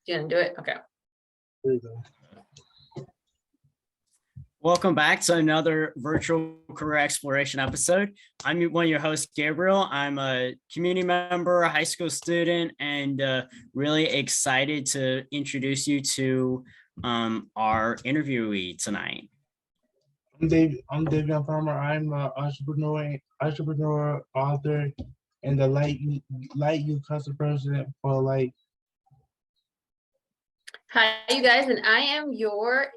You gonna do it? Okay. There you go. Welcome back to another virtual career exploration episode. I'm one of your hosts, Gabriel. I'm a community member, a high school student, and really excited to introduce you to our interviewee tonight. I'm David Farmer. I'm an entrepreneur, author, and the Light Youth Council president for Light. Hi, you guys, and I am your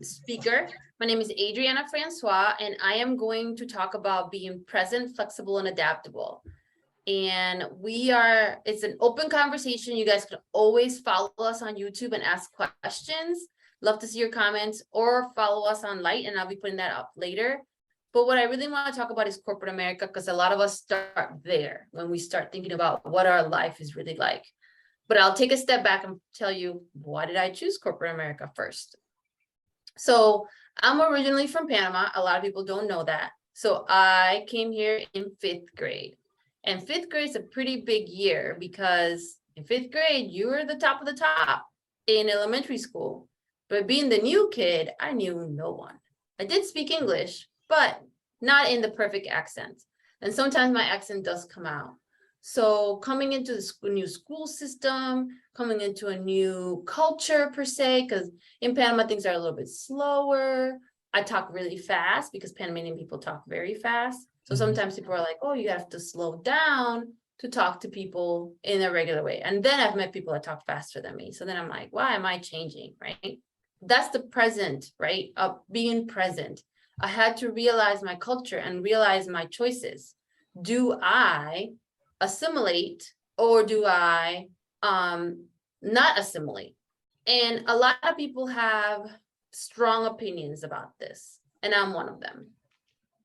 speaker. My name is Adriana Francois, and I am going to talk about being present, flexible, and adaptable. And it's an open conversation. You guys can always follow us on YouTube and ask questions. Love to see your comments, or follow us on Light, and I'll be putting that up later. But what I really want to talk about is corporate America, because a lot of us start there when we start thinking about what our life is really like. But I'll take a step back and tell you, why did I choose corporate America first? So I'm originally from Panama. A lot of people don't know that. So I came here in 5th grade. And 5th grade is a pretty big year, because in 5th grade, you were the top of the top in elementary school. But being the new kid, I knew no one. I did speak English, but not in the perfect accent. And sometimes my accent does come out. So coming into the new school system, coming into a new culture per se, because in Panama, things are a little bit slower. I talk really fast because Panamanian people talk very fast. So sometimes people are like, oh, you have to slow down to talk to people in a regular way. And then I've met people that talk faster than me. So then I'm like, why am I changing, right? That's the present, right? Of being present. I had to realize my culture and realize my choices. Do I assimilate, or do I not assimilate? And a lot of people have strong opinions about this, and I'm one of them.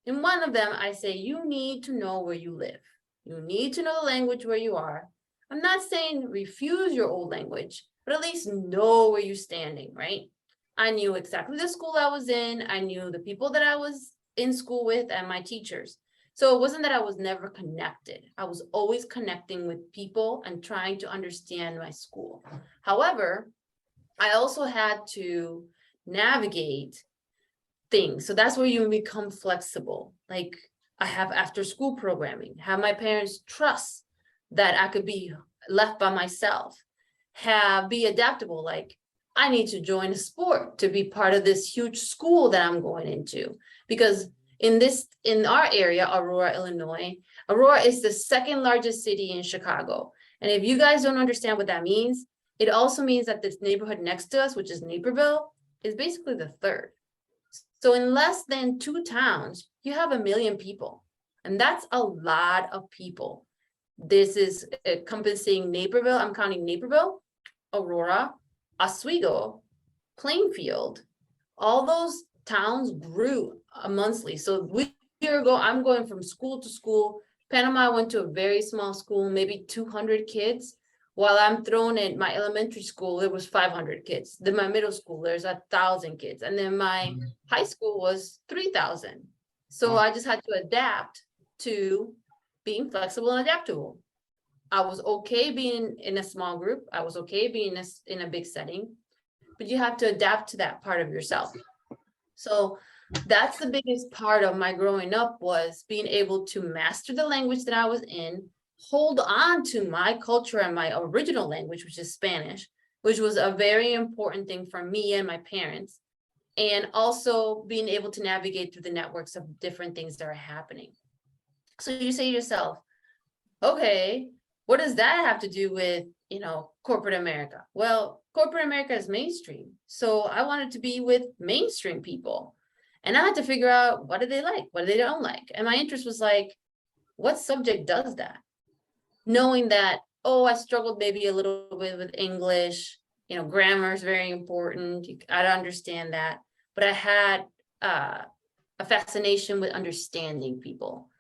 In one of them, I say, you need to know where you live. You need to know the language where you are. I'm not saying refuse your old language, but at least know where you're standing, right? I knew exactly the school I was in. I knew the people that I was in school with and my teachers. So it wasn't that I was never connected. I was always connecting with people and trying to understand my school. However, I also had to navigate things. So that's where you become flexible. Like, I have after school programming, have my parents trust that I could be left by myself, be adaptable. Like, I need to join a sport to be part of this huge school that I'm going into, because in our area, Aurora, Illinois, Aurora is the 2nd largest city in Chicago. And if you guys don't understand what that means, it also means that this neighborhood next to us, which is Naperville, is basically the 3rd. So in less than 2 towns, you have 1 million people. And that's a lot of people. This is encompassing Naperville. I'm counting Naperville, Aurora, Oswego, Plainfield. All those towns grew monthly. So I'm going from school to school. Panama, I went to a very small school, maybe 200 kids. While I'm thrown in my elementary school, there was 500 kids. Then my middle school, there's 1,000 kids. And then my high school was 3,000. So I just had to adapt to being flexible and adaptable. I was okay being in a small group. I was okay being in a big setting, but you have to adapt to that part of yourself. So that's the biggest part of my growing up, was being able to master the language that I was in, hold on to my culture and my original language, which is Spanish, which was a very important thing for me and my parents, and also being able to navigate through the networks of different things that are happening. So you say to yourself, okay, what does that have to do with, corporate America? Well, corporate America is mainstream. So I wanted to be with mainstream people. And I had to figure out, what do they like? What do they don't like? And my interest was like, what subject does that? Knowing that, I struggled maybe a little bit with English, grammar is very important. I understand that. But I had a fascination with understanding people.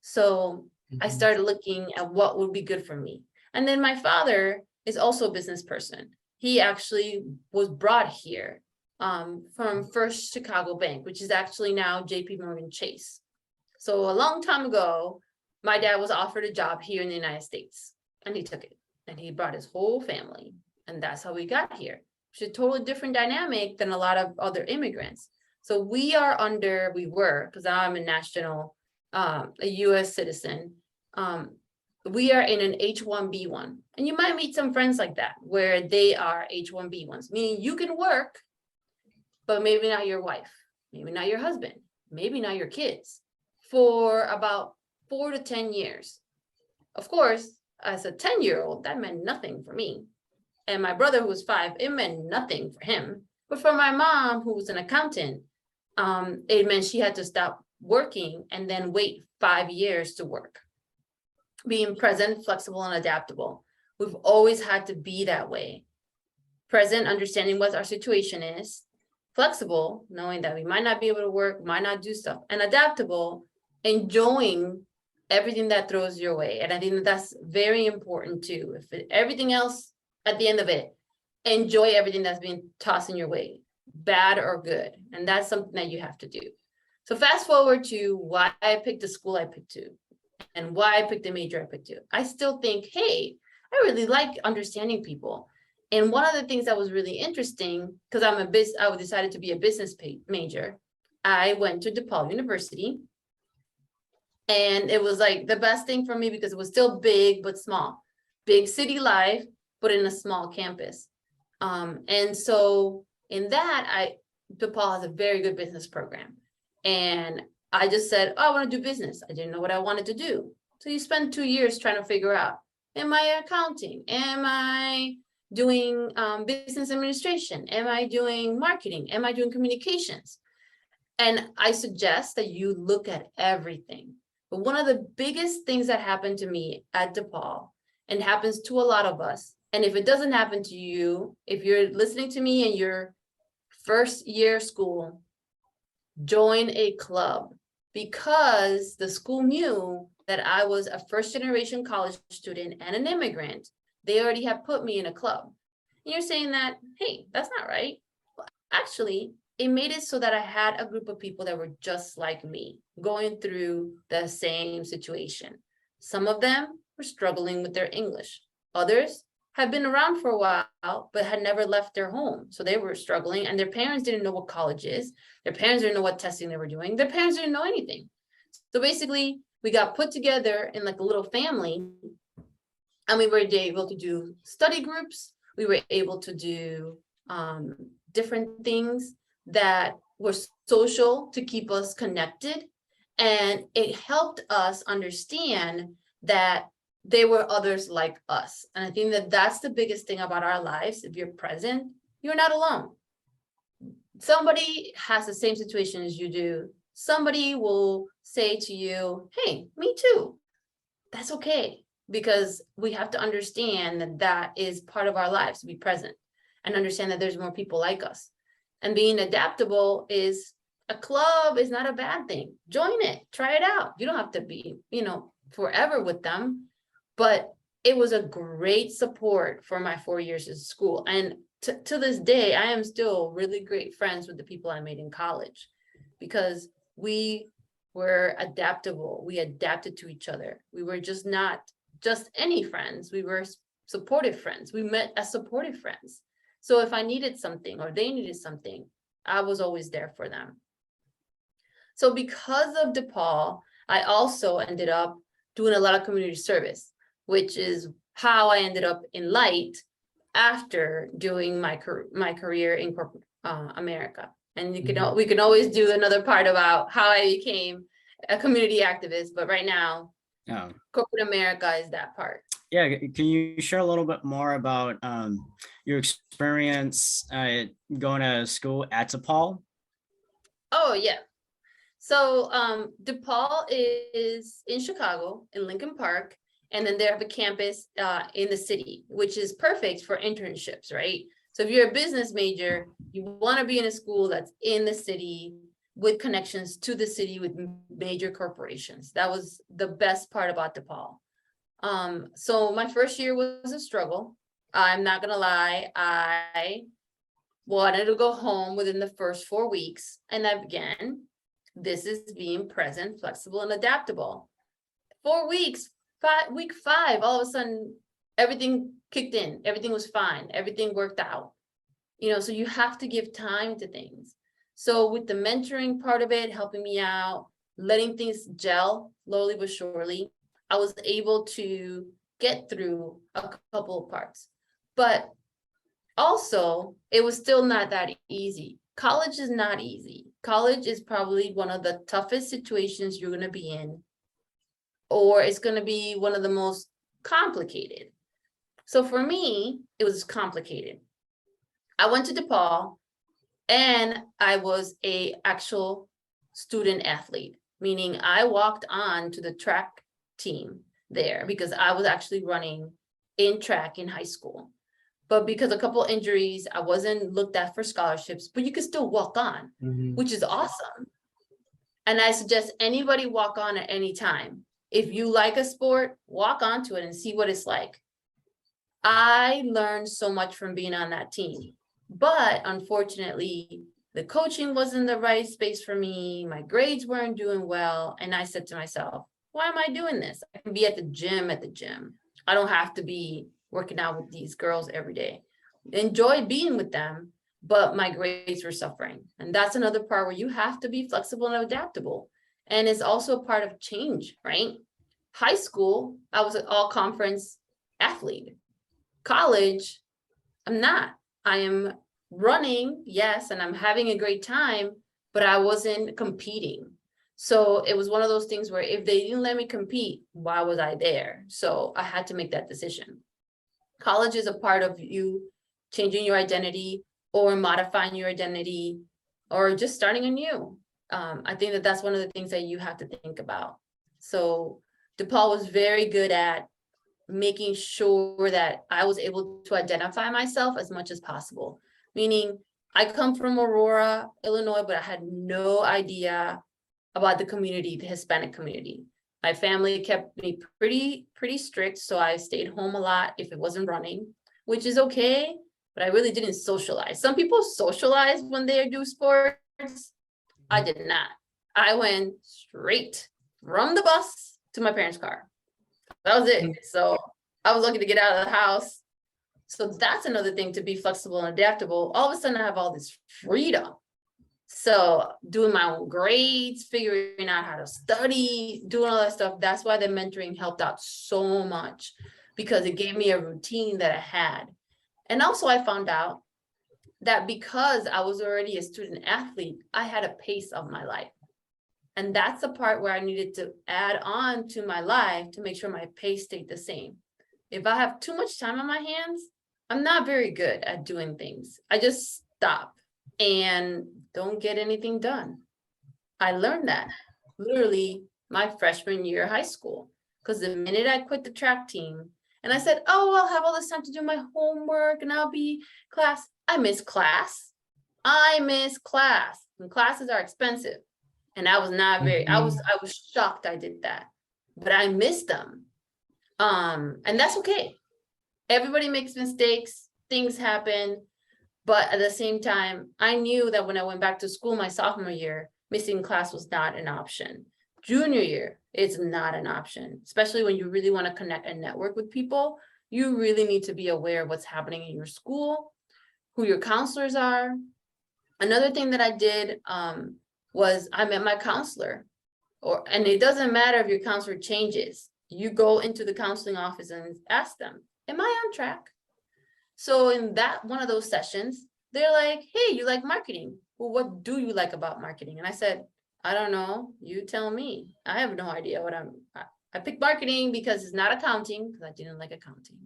So I started looking at what would be good for me. And then my father is also a business person. He actually was brought here from First Chicago Bank, which is actually now JP Morgan Chase. So a long time ago, my dad was offered a job here in the United States, and he took it. And he brought his whole family. And that's how we got here. It's a totally different dynamic than a lot of other immigrants. So we were, because now I'm a national, a US citizen. We are in an H-1B1. And you might meet some friends like that, where they are H-1B1s, meaning you can work, but maybe not your wife, maybe not your husband, maybe not your kids, for about 4 to 10 years. Of course, as a 10-year-old, that meant nothing for me. And my brother, who was 5, it meant nothing for him. But for my mom, who was an accountant, it meant she had to stop working and then wait 5 years to work. Being present, flexible, and adaptable. We've always had to be that way. Present, understanding what our situation is. Flexible, knowing that we might not be able to work, might not do stuff. And adaptable, enjoying everything that throws your way. And I think that's very important too. Everything else, at the end of it, enjoy everything that's being tossed in your way, bad or good. And that's something that you have to do. So fast forward to why I picked the school I picked to and why I picked the major I picked to. I still think, hey, I really like understanding people. And one of the things that was really interesting, because I decided to be a business major, I went to DePaul University. And it was like the best thing for me because it was still big, but small. Big city life, but in a small campus. And so in that, DePaul has a very good business program. And I just said, oh, I want to do business. I didn't know what I wanted to do. So you spend 2 years trying to figure out, am I accounting? Am I doing business administration? Am I doing marketing? Am I doing communications? And I suggest that you look at everything. But one of the biggest things that happened to me at DePaul, and happens to a lot of us, and if it doesn't happen to you, if you're listening to me in your first year of school, join a club, because the school knew that I was a first generation college student and an immigrant. They already have put me in a club. And you're saying that, hey, that's not right. Well, actually, it made it so that I had a group of people that were just like me, going through the same situation. Some of them were struggling with their English. Others had been around for a while, but had never left their home. So they were struggling, and their parents didn't know what college is. Their parents didn't know what testing they were doing. Their parents didn't know anything. So basically, we got put together in like a little family, and we were able to do study groups. We were able to do different things that were social to keep us connected. And it helped us understand that there were others like us. And I think that that's the biggest thing about our lives. If you're present, you're not alone. Somebody has the same situation as you do. Somebody will say to you, hey, me too. That's okay, because we have to understand that that is part of our lives, to be present and understand that there's more people like us. And being adaptable is, a club is not a bad thing. Join it, try it out. You don't have to be, forever with them, but it was a great support for my 4 years of school. And to this day, I am still really great friends with the people I made in college, because we were adaptable. We adapted to each other. We were just not just any friends. We were supportive friends. We met as supportive friends. So if I needed something or they needed something, I was always there for them. So because of DePaul, I also ended up doing a lot of community service, which is how I ended up in Light after doing my career in corporate America. And we can always do another part about how I became a community activist, but right now, corporate America is that part. Yeah, can you share a little bit more about your experience going to school at DePaul? Oh, yeah. So DePaul is in Chicago, in Lincoln Park, and then they have a campus in the city, which is perfect for internships, right? So if you're a business major, you want to be in a school that's in the city with connections to the city with major corporations. That was the best part about DePaul. So my first year was a struggle. I'm not gonna lie. I wanted to go home within the first 4 weeks. And again, this is being present, flexible, and adaptable. 4 weeks, week 5, all of a sudden, everything kicked in. Everything was fine. Everything worked out. So you have to give time to things. So with the mentoring part of it, helping me out, letting things gel slowly but surely, I was able to get through a couple of parts. But also, it was still not that easy. College is not easy. College is probably one of the toughest situations you're going to be in, or it's going to be one of the most complicated. So for me, it was complicated. I went to DePaul and I was a actual student athlete, meaning I walked on to the track team there because I was actually running in track in high school. But because a couple injuries, I wasn't looked at for scholarships, but you could still walk on, which is awesome. And I suggest anybody walk on at any time. If you like a sport, walk onto it and see what it's like. I learned so much from being on that team, but unfortunately, the coaching wasn't the right space for me. My grades weren't doing well. And I said to myself, why am I doing this? I can be at the gym. I don't have to be working out with these girls every day. Enjoy being with them, but my grades were suffering. And that's another part where you have to be flexible and adaptable. And it's also a part of change, right? High school, I was an all-conference athlete. College, I'm not. I am running, yes, and I'm having a great time, but I wasn't competing. So it was one of those things where if they didn't let me compete, why was I there? So I had to make that decision. College is a part of you changing your identity or modifying your identity or just starting anew. I think that that's one of the things that you have to think about. So DePaul was very good at making sure that I was able to identify myself as much as possible. Meaning I come from Aurora, Illinois, but I had no idea about the community, the Hispanic community. My family kept me pretty strict, so I stayed home a lot if it wasn't running, which is okay, but I really didn't socialize. Some people socialize when they do sports. I did not. I went straight from the bus to my parents' car. That was it. So I was lucky to get out of the house. So that's another thing, to be flexible and adaptable. All of a sudden I have all this freedom. So doing my own grades, figuring out how to study, doing all that stuff. That's why the mentoring helped out so much, because it gave me a routine that I had. And also I found out that because I was already a student athlete, I had a pace of my life. And that's the part where I needed to add on to my life to make sure my pace stayed the same. If I have too much time on my hands, I'm not very good at doing things. I just stop and don't get anything done. I learned that literally my freshman year of high school, because the minute I quit the track team and I said, oh, I'll have all this time to do my homework and I'll be class. I miss class. And classes are expensive. And I was not very, I was shocked I did that, but I missed them. And that's okay. Everybody makes mistakes, things happen. But at the same time, I knew that when I went back to school my sophomore year, missing class was not an option. Junior year, it's not an option, especially when you really want to connect and network with people. You really need to be aware of what's happening in your school, who your counselors are. Another thing that I did was I met my counselor, and it doesn't matter if your counselor changes. You go into the counseling office and ask them, am I on track? So in that one of those sessions, they're like, hey, you like marketing. Well, what do you like about marketing? And I said, I don't know. You tell me. I have no idea what I picked marketing because it's not accounting, because I didn't like accounting.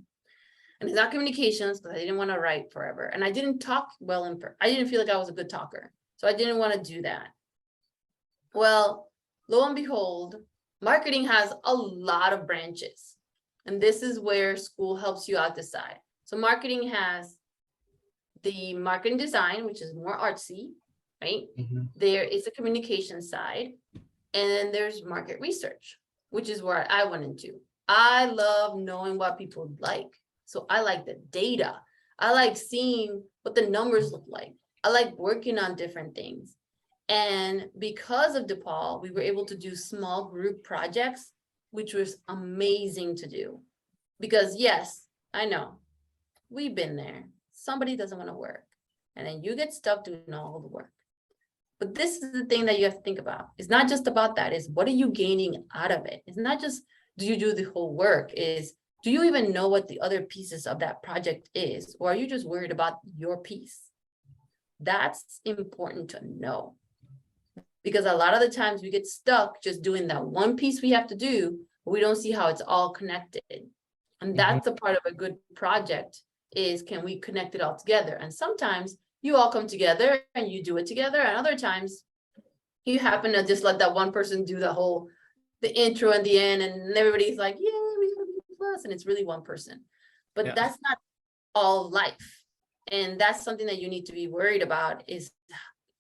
And it's not communications, because I didn't want to write forever. And I didn't talk well. I didn't feel like I was a good talker. So I didn't want to do that. Well, lo and behold, marketing has a lot of branches. And this is where school helps you out decide. So marketing has the marketing design, which is more artsy, right? There is a communication side, and then there's market research, which is where I went into. I love knowing what people like. So I like the data. I like seeing what the numbers look like. I like working on different things. And because of DePaul, we were able to do small group projects, which was amazing to do. Because yes, I know, We've been there. Somebody doesn't want to work. And then you get stuck doing all the work. But this is the thing that you have to think about. It's not just about that. It's what are you gaining out of it? It's not just do you do the whole work, is do you even know what the other pieces of that project is? Or are you just worried about your piece? That's important to know. Because a lot of the times we get stuck just doing that one piece we have to do, but we don't see how it's all connected. And that's a part of a good project, is can we connect it all together? And sometimes you all come together and you do it together, and other times you happen to just let that one person do the intro and the end, and everybody's like, yeah, we got a B plus, and it's really one person. But Yeah. that's not all life. And that's something that you need to be worried about, is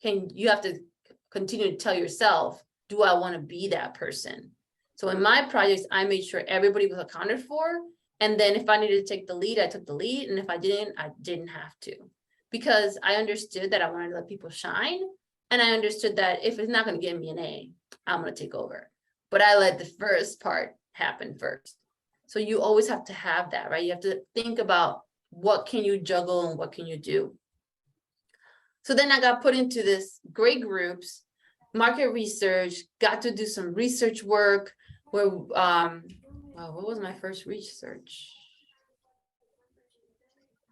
you have to continue to tell yourself, do I want to be that person? So in my projects, I made sure everybody was accounted for. And then if I needed to take the lead, I took the lead. And if I didn't have to, because I understood that I wanted to let people shine. And I understood that if it's not going to give me an A, I'm going to take over. But I let the first part happen first. So you always have to have that, right? You have to think about what can you juggle and what can you do. So then I got put into this great groups, market research, got to do some research work where, what was my first research?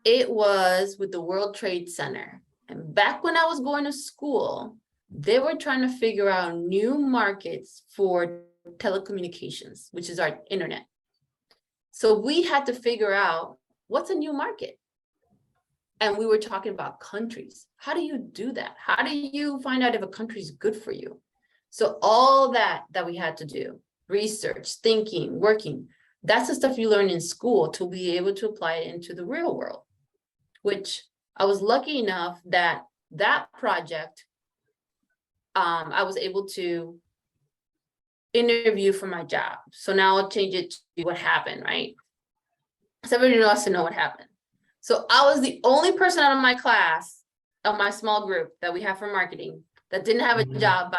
It was with the World Trade Center. And back when I was going to school, they were trying to figure out new markets for telecommunications, which is our internet. So we had to figure out what's a new market. And we were talking about countries. How do you do that? How do you find out if a country is good for you? So all that we had to do, research, thinking, working, that's the stuff you learn in school to be able to apply it into the real world, which I was lucky enough that project, I was able to interview for my job. So now I'll change it to what happened, right? So everybody wants to know what happened. So I was the only person out of my class, of my small group that we have for marketing, that didn't have a job by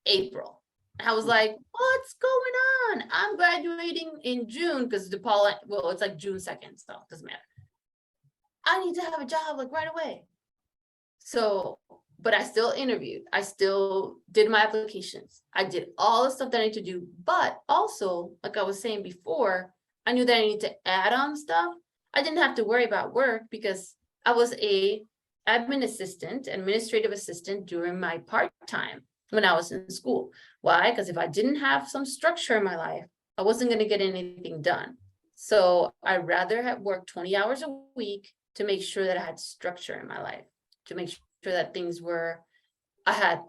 April. I was like, what's going on? I'm graduating in June because well, it's like June 2nd, so it doesn't matter. I need to have a job like right away. So, but I still interviewed. I still did my applications. I did all the stuff that I need to do. But also, like I was saying before, I knew that I need to add on stuff. I didn't have to worry about work because I was a administrative assistant during my part-time when I was in school. Why? Because if I didn't have some structure in my life, I wasn't going to get anything done. So I'd rather have worked 20 hours a week to make sure that I had structure in my life, to make sure that things were,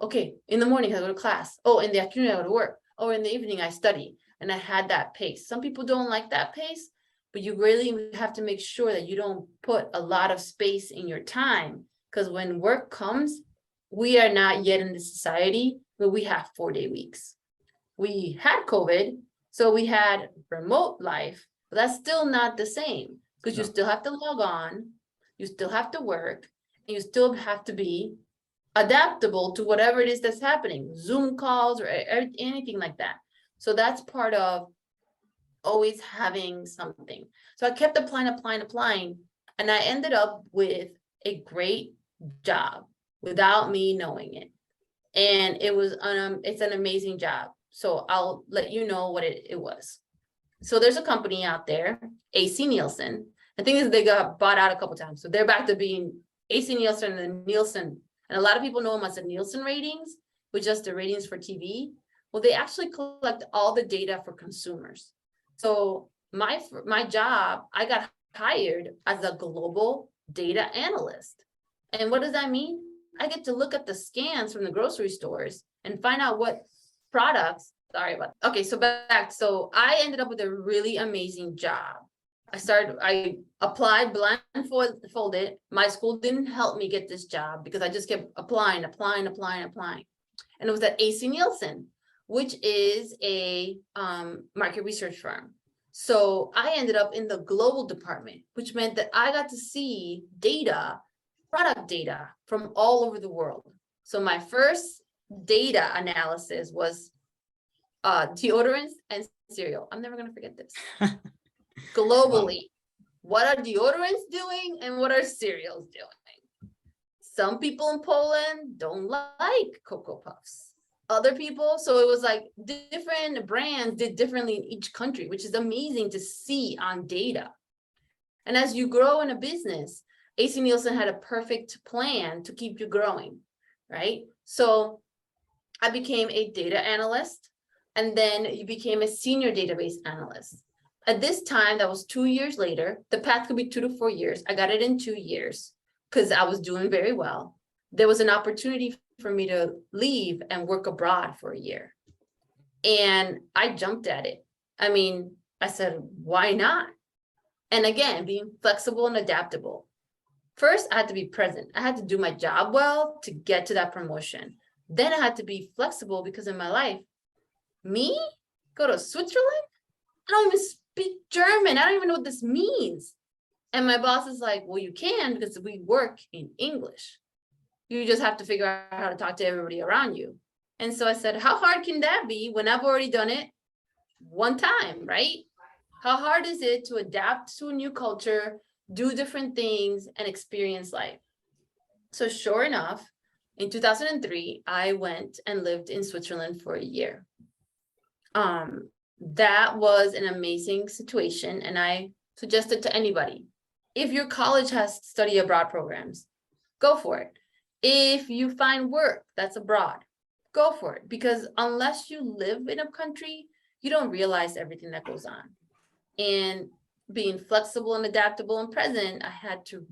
okay, in the morning I go to class. Oh, in the afternoon I go to work. Oh, in the evening I study. And I had that pace. Some people don't like that pace, but you really have to make sure that you don't put a lot of space in your time, because when work comes, we are not yet in the society where we have 4-day weeks. We had COVID, so we had remote life, but that's still not the same, because you still have to log on, you still have to work, and you still have to be adaptable to whatever it is that's happening, Zoom calls or anything like that. So that's part of always having something. So I kept applying, and I ended up with a great job without me knowing it. And it was it's an amazing job. So I'll let you know what it was. So there's a company out there, AC Nielsen. The thing is, they got bought out a couple times. So they're back to being AC Nielsen and then Nielsen. And a lot of people know them as the Nielsen ratings, which is the ratings for TV. Well, they actually collect all the data for consumers. So my job, I got hired as a global data analyst. And what does that mean? I get to look at the scans from the grocery stores and find out what products, so back. So I ended up with a really amazing job. I applied blindfolded. My school didn't help me get this job because I just kept applying. And it was at AC Nielsen, which is a market research firm. So I ended up in the global department, which meant that I got to see product data from all over the world. So my first data analysis was deodorants and cereal. I'm never going to forget this. Globally, what are deodorants doing and what are cereals doing? Some people in Poland don't like Cocoa Puffs. Other people, so it was like different brands did differently in each country, which is amazing to see on data. And as you grow in a business, AC Nielsen had a perfect plan to keep you growing, right? So I became a data analyst, and then you became a senior database analyst. At this time, that was 2 years later. The path could be 2 to 4 years. I got it in 2 years because I was doing very well. There was an opportunity for me to leave and work abroad for a year. And I jumped at it. I mean, I said, why not? And again, being flexible and adaptable. First, I had to be present. I had to do my job well to get to that promotion. Then I had to be flexible because in my life, me go to Switzerland? I don't even speak German. I don't even know what this means. And my boss is like, well, you can because we work in English. You just have to figure out how to talk to everybody around you. And so I said, how hard can that be when I've already done it one time, right? How hard is it to adapt to a new culture, do different things, and experience life? So sure enough, in 2003, I went and lived in Switzerland for a year. That was an amazing situation. And I suggested to anybody, if your college has study abroad programs, go for it. If you find work that's abroad, go for it. Because unless you live in a country, you don't realize everything that goes on. And being flexible and adaptable and present, I had to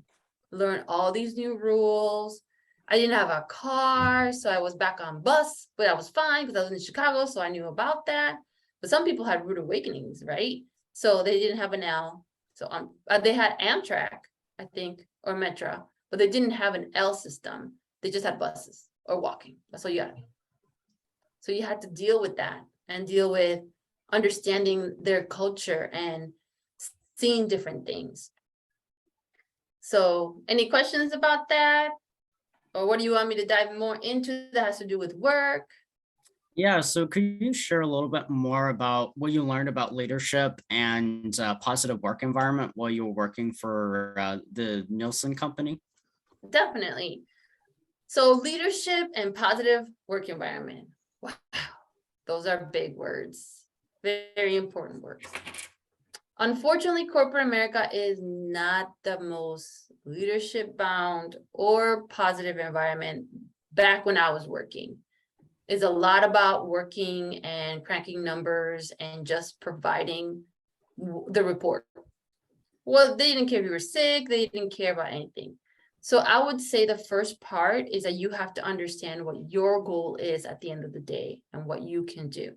learn all these new rules. I didn't have a car, so I was back on bus, but I was fine because I was in Chicago, so I knew about that. But some people had rude awakenings, right? So they didn't have an L. So they had Amtrak, I think, or Metro, but they didn't have an L system. They just had buses or walking. That's all you got. So you had to deal with that and deal with understanding their culture and seeing different things. So any questions about that? Or what do you want me to dive more into that has to do with work? Yeah, so could you share a little bit more about what you learned about leadership and positive work environment while you were working for the Nielsen company? Definitely. So leadership and positive work environment. Wow, those are big words, very important words. Unfortunately, corporate America is not the most leadership bound or positive environment back when I was working. It's a lot about working and cranking numbers and just providing the report. Well, they didn't care if you were sick, they didn't care about anything. So I would say the first part is that you have to understand what your goal is at the end of the day and what you can do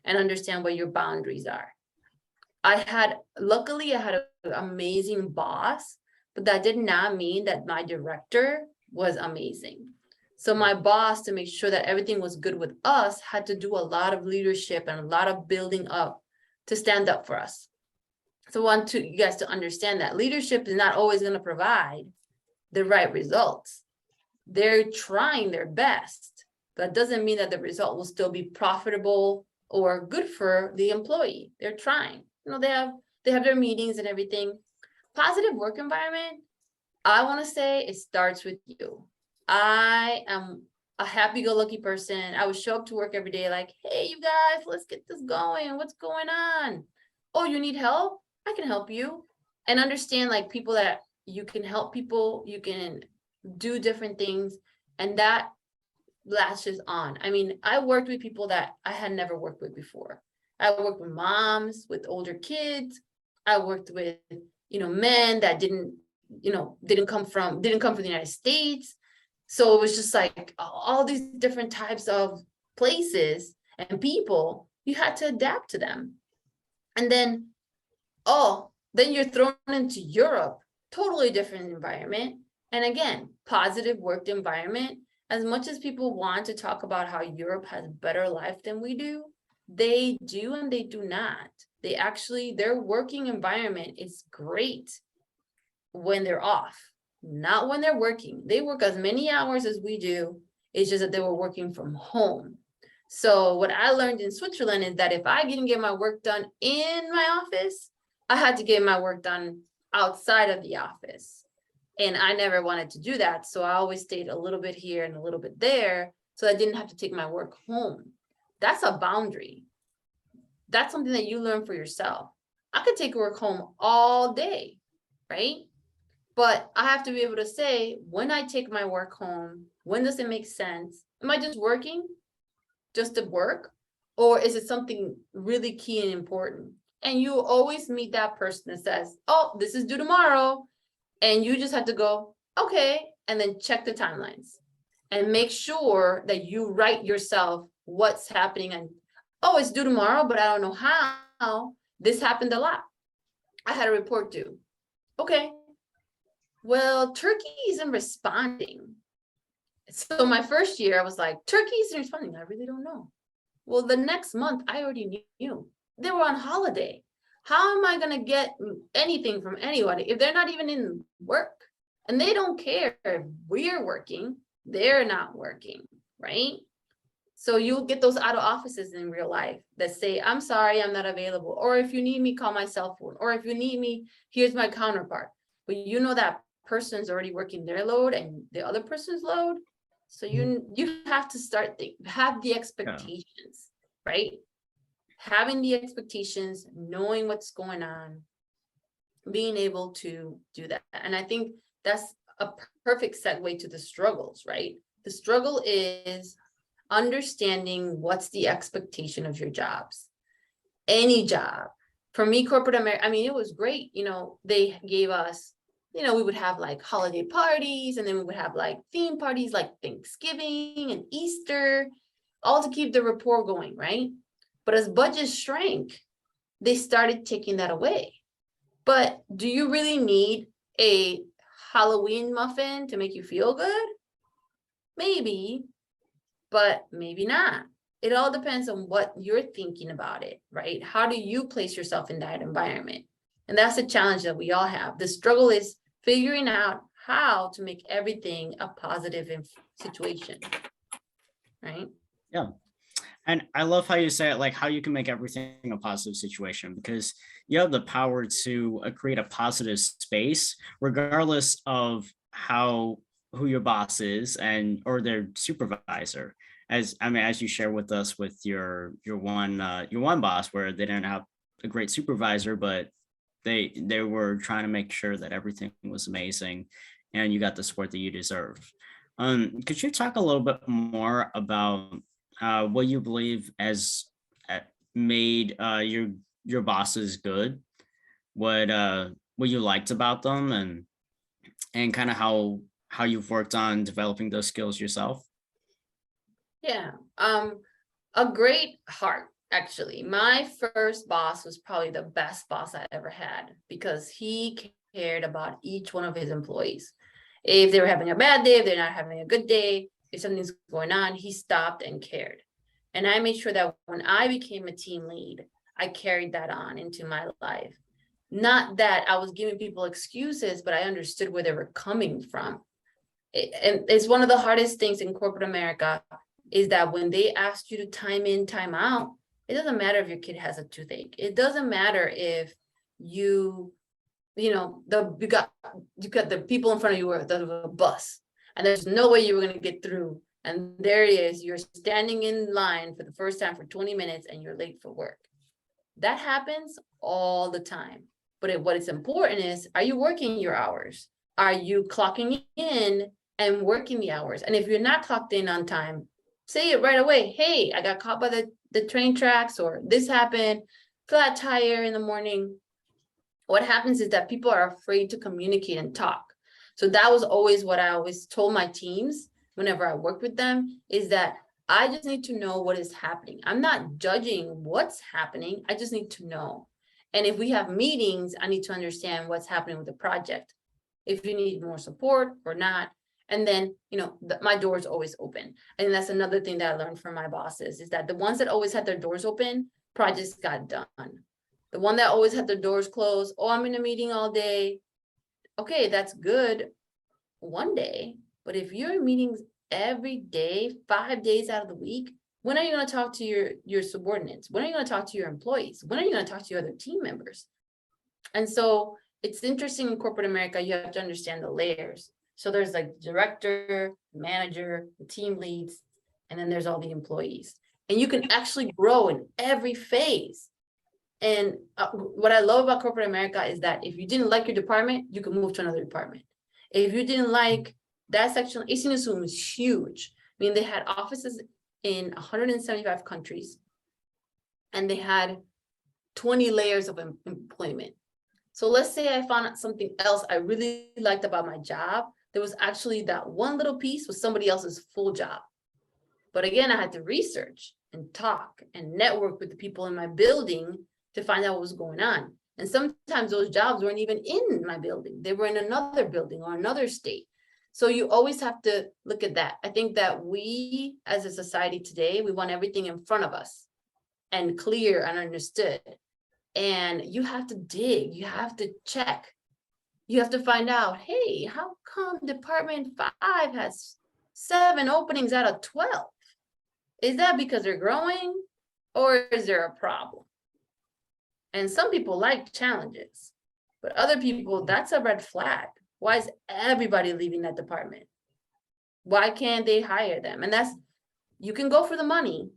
and understand what your boundaries are. Luckily I had an amazing boss, but that did not mean that my director was amazing. So my boss, to make sure that everything was good with us, had to do a lot of leadership and a lot of building up to stand up for us. So I want you guys to understand that leadership is not always going to provide the right results. They're trying their best. That doesn't mean that the result will still be profitable or good for the employee. They're trying. You know, they have their meetings and everything. Positive work environment, I want to say it starts with you. I am a happy-go-lucky person. I would show up to work every day like, hey, you guys, let's get this going. What's going on? Oh, you need help? I can help you. And understand like people that you can help people, you can do different things, and that lashes on. I mean, I worked with people that I had never worked with before. I worked with moms with older kids. I worked with, men that didn't come from the United States. So it was just like all these different types of places and people, you had to adapt to them. And then you're thrown into Europe, totally different environment. And again, positive work environment. As much as people want to talk about how Europe has a better life than we do, they do and they do not. Their working environment is great when they're off, not when they're working. They work as many hours as we do. It's just that they were working from home. So what I learned in Switzerland is that if I didn't get my work done in my office, I had to get my work done outside of the office. And I never wanted to do that. So I always stayed a little bit here and a little bit there, so I didn't have to take my work home. That's a boundary. That's something that you learn for yourself. I could take work home all day, right? But I have to be able to say, when I take my work home, when does it make sense? Am I just working just to work? Or is it something really key and important? And you always meet that person that says, oh, this is due tomorrow. And you just have to go, okay, and then check the timelines and make sure that you write yourself what's happening. And, oh, it's due tomorrow, but I don't know how. This happened a lot. I had a report due. Okay. Well, Turkey isn't responding. So my first year, I was like, Turkey isn't responding. I really don't know. Well, the next month, I already knew. They were on holiday. How am I going to get anything from anybody if they're not even in work? And they don't care if we're working, they're not working, right? So you'll get those out of offices in real life that say, I'm sorry, I'm not available. Or if you need me, call my cell phone. Or if you need me, here's my counterpart. But you know that person's already working their load and the other person's load. So you have to have the expectations, right? Having the expectations, knowing what's going on, being able to do that. And I think that's a perfect segue to the struggles, right? The struggle is understanding what's the expectation of your jobs. Any job. For me, corporate America, I mean, it was great. You know, they gave us, you know, we would have like holiday parties, and then we would have like theme parties like Thanksgiving and Easter, all to keep the rapport going, right? But as budgets shrank, they started taking that away. But do you really need a Halloween muffin to make you feel good? Maybe, but maybe not. It all depends on what you're thinking about it, right? How do you place yourself in that environment? And that's the challenge that we all have. The struggle is figuring out how to make everything a positive situation, right? Yeah. And I love how you say it, like how you can make everything a positive situation, because you have the power to create a positive space, regardless of who your boss is or their supervisor. As you share with us with your one boss, where they didn't have a great supervisor, but they were trying to make sure that everything was amazing and you got the support that you deserve. Could you talk a little bit more about what you believe has made your bosses good, what you liked about them, and kind of how you've worked on developing those skills yourself? Yeah, a great heart, actually. My first boss was probably the best boss I ever had, because he cared about each one of his employees. If they were having a bad day, if they're not having a good day, if something's going on, he stopped and cared. And I made sure that when I became a team lead, I carried that on into my life. Not that I was giving people excuses, but I understood where they were coming from. And it's one of the hardest things in corporate America, is that when they ask you to time in, time out, it doesn't matter if your kid has a toothache. It doesn't matter if you got the people in front of you were the bus, and there's no way you were going to get through. And there it is, you're standing in line for the first time for 20 minutes and you're late for work. That happens all the time. But what is important is, are you working your hours? Are you clocking in and working the hours? And if you're not clocked in on time, say it right away. Hey, I got caught by the train tracks, or this happened, flat tire in the morning. What happens is that people are afraid to communicate and talk. So that was always what I always told my teams whenever I worked with them, is that I just need to know what is happening. I'm not judging what's happening. I just need to know. And if we have meetings, I need to understand what's happening with the project, if you need more support or not. And then, my door is always open. And that's another thing that I learned from my bosses, is that the ones that always had their doors open, projects got done. The one that always had their doors closed, oh, I'm in a meeting all day. Okay, that's good one day. But if you're in meetings every day, 5 days out of the week, when are you going to talk to your subordinates? When are you going to talk to your employees? When are you going to talk to your other team members? And so it's interesting in corporate America, you have to understand the layers. So there's like director, manager, the team leads, and then there's all the employees. And you can actually grow in every phase. And what I love about corporate America is that if you didn't like your department, you can move to another department. If you didn't like that section, ACNSU was huge. I mean, they had offices in 175 countries, and they had 20 layers of employment. So let's say I found out something else I really liked about my job. There was actually that one little piece was somebody else's full job. But again, I had to research and talk and network with the people in my building to find out what was going on. And sometimes those jobs weren't even in my building. They were in another building or another state. So you always have to look at that. I think that we as a society today, we want everything in front of us and clear and understood. And you have to dig, you have to check. You have to find out, hey, how come Department 5 has 7 openings out of 12? Is that because they're growing, or is there a problem? And some people like challenges, but other people, that's a red flag. Why is everybody leaving that department? Why can't they hire them? And that's, you can go for the money,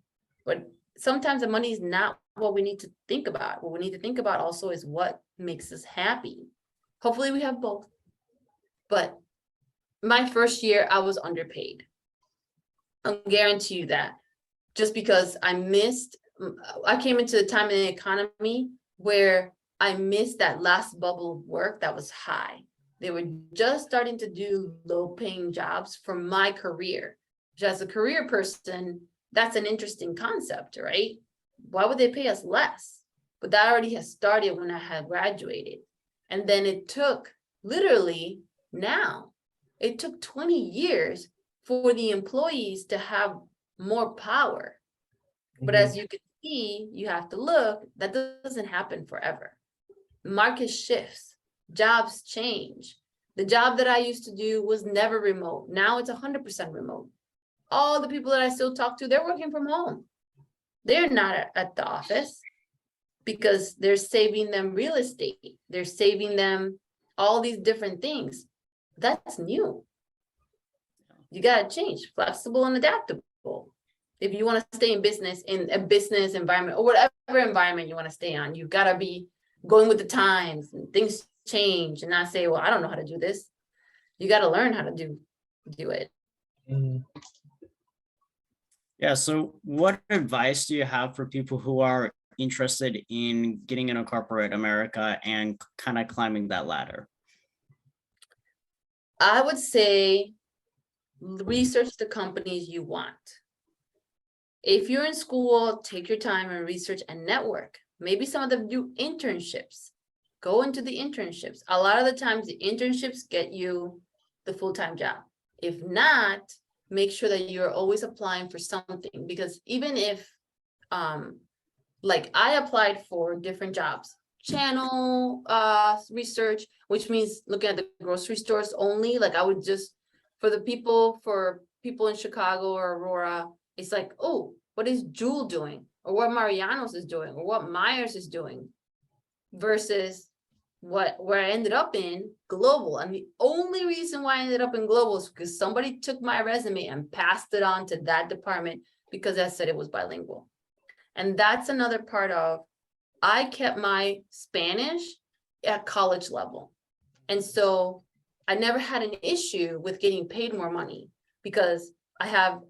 but sometimes the money is not what we need to think about. What we need to think about also is what makes us happy. Hopefully we have both. But my first year, I was underpaid. I'll guarantee you that. Just because I came into the time in the economy where I missed that last bubble of work that was high. They were just starting to do low paying jobs for my career. Which as a career person, that's an interesting concept, right? Why would they pay us less? But that already has started when I had graduated. And then it took literally now, it took 20 years for the employees to have more power. But as you can see, you have to look, that doesn't happen forever. Market shifts, jobs change. The job that I used to do was never remote. Now it's 100% remote. All the people that I still talk to, they're working from home. They're not at the office because they're saving them real estate. They're saving them all these different things. That's new. You got to change, flexible and adaptable. If you want to stay in a business environment or whatever environment you want to stay on, you've got to be going with the times, and things change, and not say, well, I don't know how to do this. You got to learn how to do it. Yeah, so what advice do you have for people who are interested in getting into corporate America and kind of climbing that ladder? I would say research the companies you want. If you're in school, take your time and research and network. Maybe some of them do internships. Go into the internships. A lot of the times the internships get you the full-time job. If not, make sure that you're always applying for something, because even if, like I applied for different jobs, channel research, which means looking at the grocery stores only. Like I would just, for people in Chicago or Aurora, it's like, oh, what is Jewel doing? Or what Mariano's is doing, or what Myers is doing, versus where I ended up in global. And the only reason why I ended up in global is because somebody took my resume and passed it on to that department because I said it was bilingual. And that's another part of, I kept my Spanish at college level. And so I never had an issue with getting paid more money because I have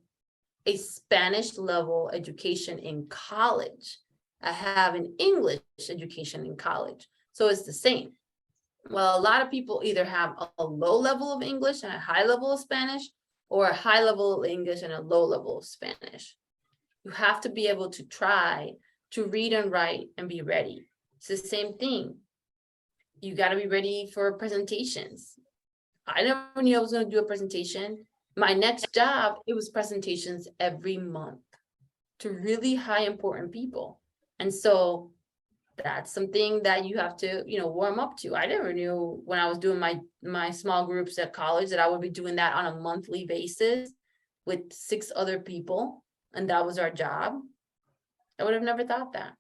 a Spanish level education in college. I have an English education in college. So it's the same. Well, a lot of people either have a low level of English and a high level of Spanish, or a high level of English and a low level of Spanish. You have to be able to try to read and write and be ready. It's the same thing. You got to be ready for presentations. I never knew I was going to do a presentation. My next job, it was presentations every month to really high important people. And so that's something that you have to, warm up to. I never knew when I was doing my small groups at college that I would be doing that on a monthly basis with 6 other people. And that was our job. I would have never thought that.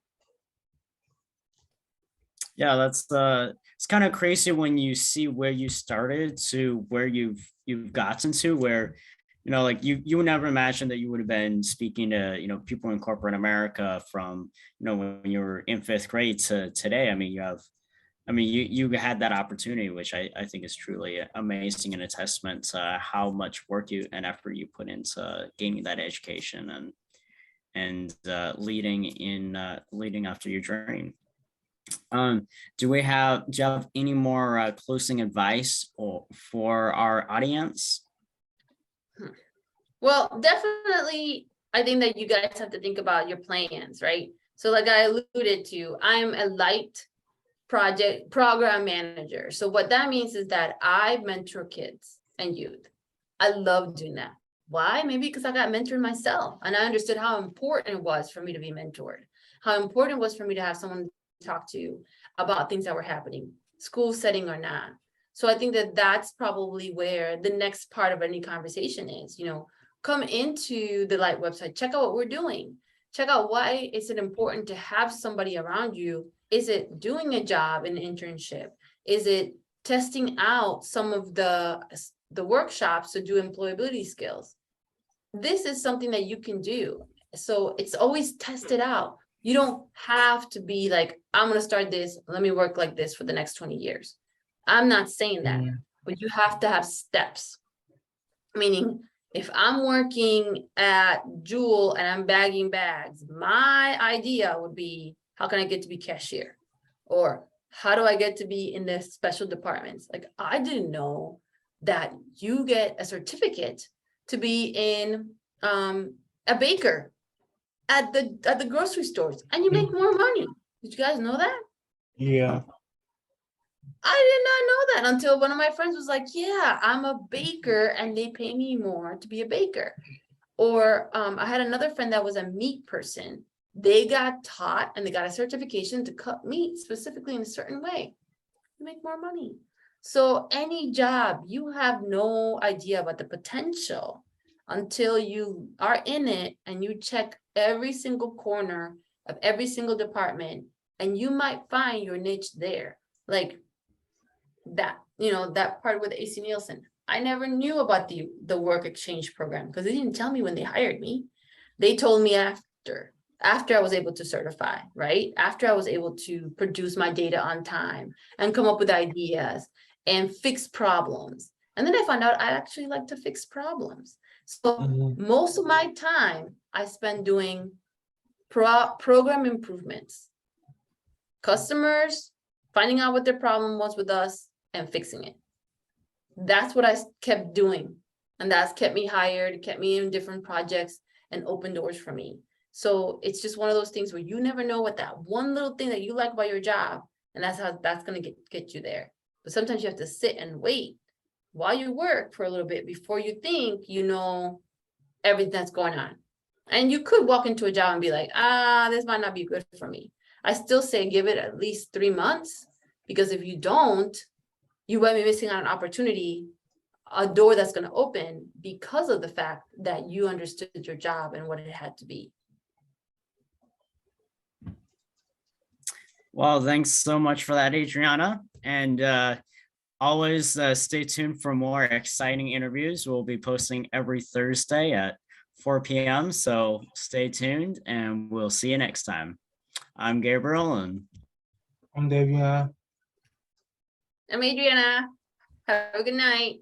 Yeah, it's kind of crazy when you see where you started to where you've gotten to, where like you would never imagine that you would have been speaking to people in corporate America from when you were in 5th grade to today. I mean, you had that opportunity, which I think is truly amazing and a testament to how much work and effort you put into gaining that education and leading after your dream. Do you have any more closing advice for our audience? Well, definitely, I think that you guys have to think about your plans, right? So like I alluded to, I'm a light program manager. So what that means is that I mentor kids and youth. I love doing that. Why? Maybe because I got mentored myself and I understood how important it was for me to be mentored, how important it was for me to have someone to talk to about things that were happening, school setting or not. So I think that that's probably where the next part of any conversation is, come into the Light website, check out what we're doing, check out why is it important to have somebody around you. Is it doing a job, an internship? Is it testing out some of the workshops to do employability skills? This is something that you can do. So it's always tested out. You don't have to be like, I'm going to start this. Let me work like this for the next 20 years. I'm not saying that, but you have to have steps. Meaning, if I'm working at Jewel and I'm bagging bags, my idea would be, how can I get to be cashier? Or how do I get to be in the special departments? Like, I didn't know that you get a certificate to be in a baker at the grocery stores and you make more money. Did you guys know that? Yeah. I did not know that until one of my friends was like, yeah, I'm a baker and they pay me more to be a baker. Or I had another friend that was a meat person. They got taught and they got a certification to cut meat specifically in a certain way. You make more money. So any job, you have no idea about the potential until you are in it and you check every single corner of every single department, and you might find your niche there. Like that, that part with AC Nielsen. I never knew about the work exchange program because they didn't tell me when they hired me. They told me after I was able to certify, right? After I was able to produce my data on time and come up with ideas and fix problems. And then I found out I actually like to fix problems. So most of my time I spend doing program improvements, customers, finding out what their problem was with us and fixing it. That's what I kept doing. And that's kept me hired, kept me in different projects and opened doors for me. So it's just one of those things where you never know what that one little thing that you like about your job, and that's how that's going to get you there. But sometimes you have to sit and wait while you work for a little bit before you think you know everything that's going on. And you could walk into a job and be like, this might not be good for me. I still say give it at least 3 months, because if you don't, you might be missing out on an opportunity, a door that's going to open because of the fact that you understood your job and what it had to be. Well, thanks so much for that, Adriana. And always stay tuned for more exciting interviews. We'll be posting every Thursday at 4 p.m. So stay tuned and we'll see you next time. I'm Gabriel and I'm Davion. I'm Adriana. Have a good night.